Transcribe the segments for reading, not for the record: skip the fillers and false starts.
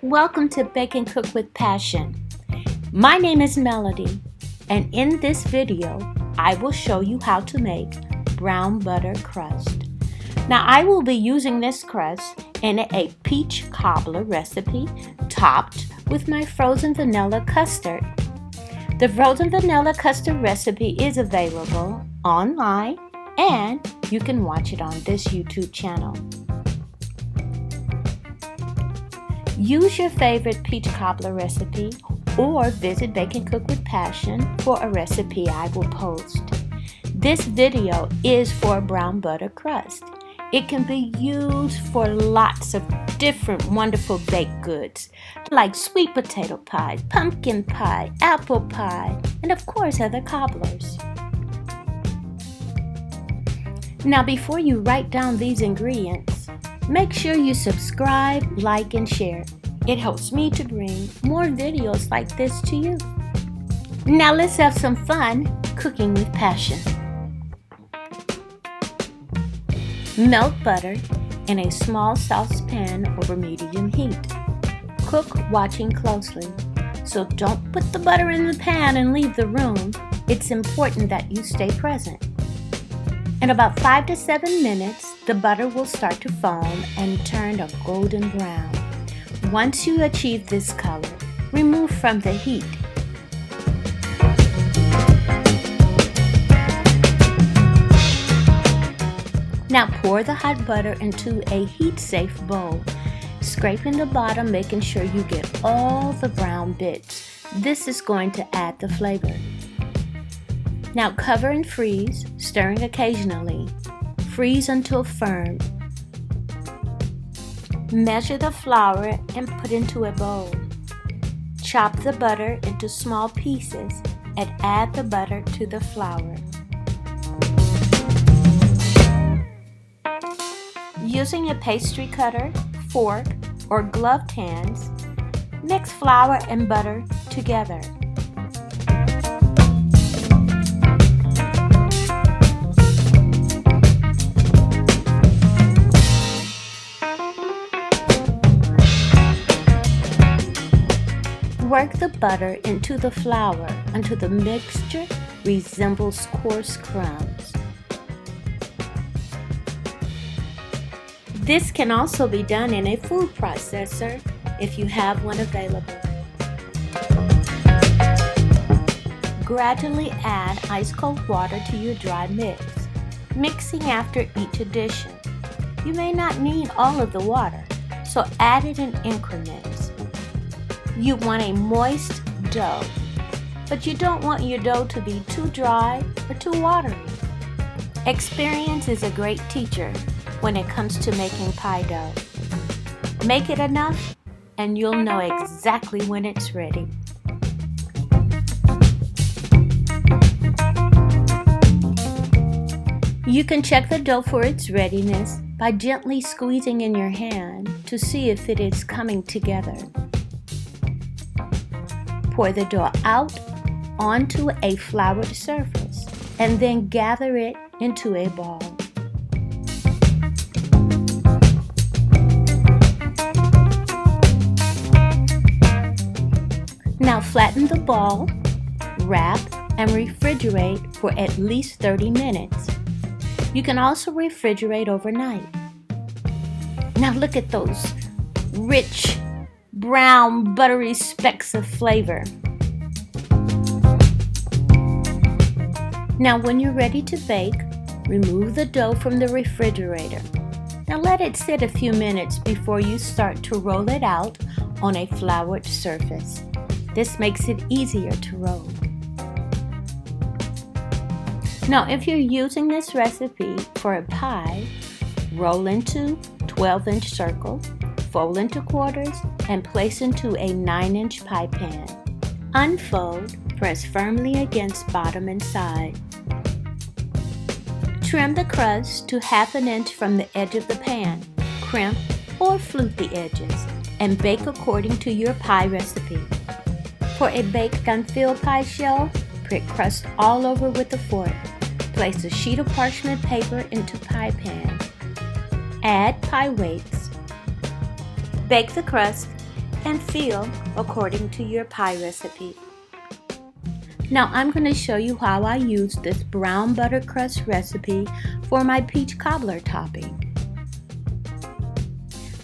Welcome to Bake and Cook with Passion. My name is Melody, and in this video, I will show you how to make brown butter crust. Now, I will be using this crust in a peach cobbler recipe topped with my frozen vanilla custard. The frozen vanilla custard recipe is available online, and you can watch it on this YouTube channel. Use your favorite peach cobbler recipe or visit Bake and Cook with Passion for a recipe I will post. This video is for brown butter crust. It can be used for lots of different wonderful baked goods like sweet potato pie, pumpkin pie, apple pie, and of course other cobblers. Now before you write down these ingredients, make sure you subscribe, like, and share. It helps me to bring more videos like this to you. Now let's have some fun cooking with passion. Melt butter in a small saucepan over medium heat. Cook watching closely. So don't put the butter in the pan and leave the room. It's important that you stay present. In about 5 to 7 minutes, the butter will start to foam and turn a golden brown. Once you achieve this color, remove from the heat. Now pour the hot butter into a heat-safe bowl, scraping the bottom, making sure you get all the brown bits. This is going to add the flavor. Now cover and freeze, stirring occasionally. Freeze until firm. Measure the flour and put into a bowl. Chop the butter into small pieces and add the butter to the flour. Using a pastry cutter, fork, or gloved hands, mix flour and butter together. Work the butter into the flour until the mixture resembles coarse crumbs. This can also be done in a food processor if you have one available. Gradually add ice cold water to your dry mix, mixing after each addition. You may not need all of the water, so add it in increments. You want a moist dough, but you don't want your dough to be too dry or too watery. Experience is a great teacher when it comes to making pie dough. Make it enough and you'll know exactly when it's ready. You can check the dough for its readiness by gently squeezing in your hand to see if it is coming together. Pour the dough out onto a floured surface and then gather it into a ball. Now flatten the ball, wrap, and refrigerate for at least 30 minutes. You can also refrigerate overnight. Now look at those rich, brown, buttery specks of flavor. Now when you're ready to bake, remove the dough from the refrigerator. Now let it sit a few minutes before you start to roll it out on a floured surface. This makes it easier to roll. Now if you're using this recipe for a pie, roll into 12-inch circles, fold into quarters, and place into a 9-inch pie pan. Unfold, press firmly against bottom and side. Trim the crust to 1/2 inch from the edge of the pan. Crimp or flute the edges and bake according to your pie recipe. For a baked unfilled pie shell, prick crust all over with a fork. Place a sheet of parchment paper into pie pan. Add pie weights. Bake the crust and fill according to your pie recipe. Now I'm going to show you how I use this brown butter crust recipe for my peach cobbler topping.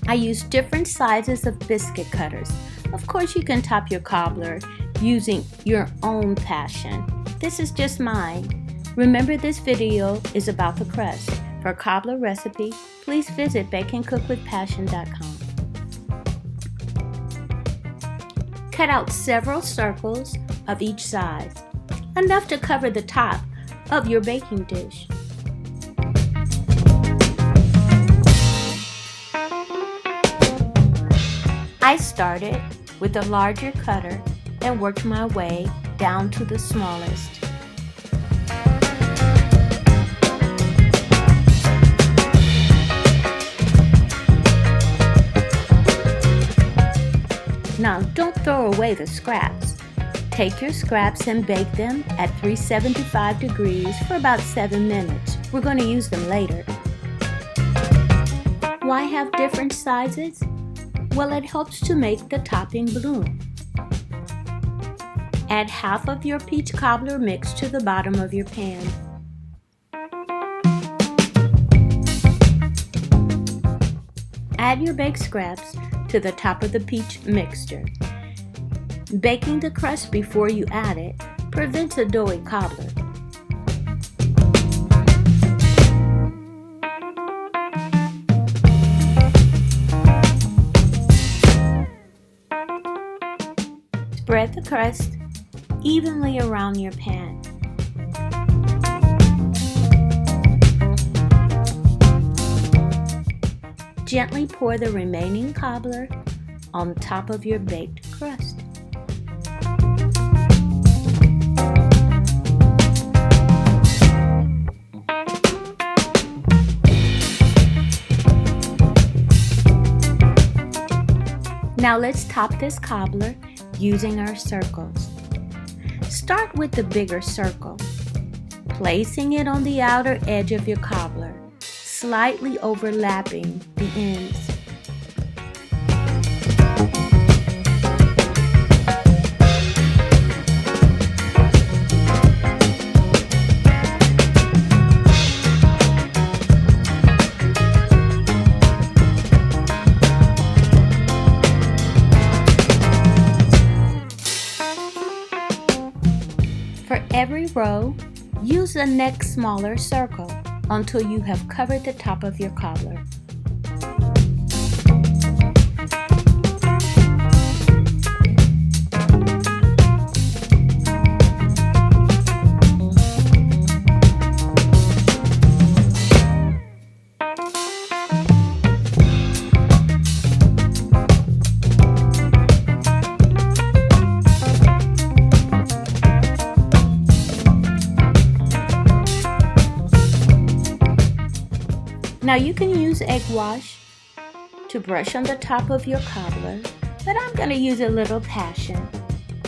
I use different sizes of biscuit cutters. Of course, you can top your cobbler using your own passion. This is just mine. Remember, this video is about the crust. For a cobbler recipe, please visit bakeandcookwithpassion.com. Cut out several circles of each size, enough to cover the top of your baking dish. I started with the larger cutter and worked my way down to the smallest. Now, don't throw away the scraps. Take your scraps and bake them at 375 degrees for about 7 minutes. We're going to use them later. Why have different sizes? Well, it helps to make the topping bloom. Add half of your peach cobbler mix to the bottom of your pan. Add your baked scraps to the top of the peach mixture. Baking the crust before you add it prevents a doughy cobbler. Spread the crust evenly around your pan. Gently pour the remaining cobbler on top of your baked crust. Now let's top this cobbler using our circles. Start with the bigger circle, placing it on the outer edge of your cobbler, slightly overlapping the ends. For every row, use the next smaller circle until you have covered the top of your cobbler. Now you can use egg wash to brush on the top of your cobbler, but I'm going to use a little passion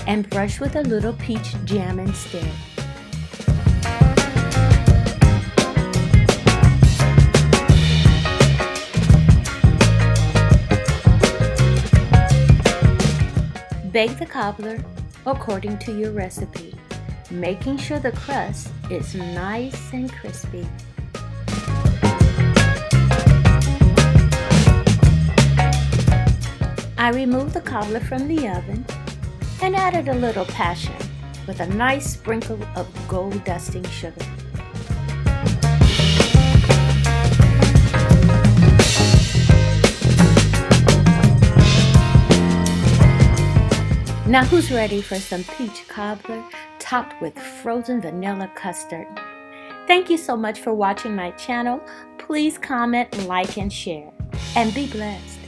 and brush with a little peach jam instead. Bake the cobbler according to your recipe, making sure the crust is nice and crispy. I removed the cobbler from the oven and added a little passion with a nice sprinkle of gold dusting sugar. Now who's ready for some peach cobbler topped with frozen vanilla custard? Thank you so much for watching my channel. Please comment, like, and share. And be blessed.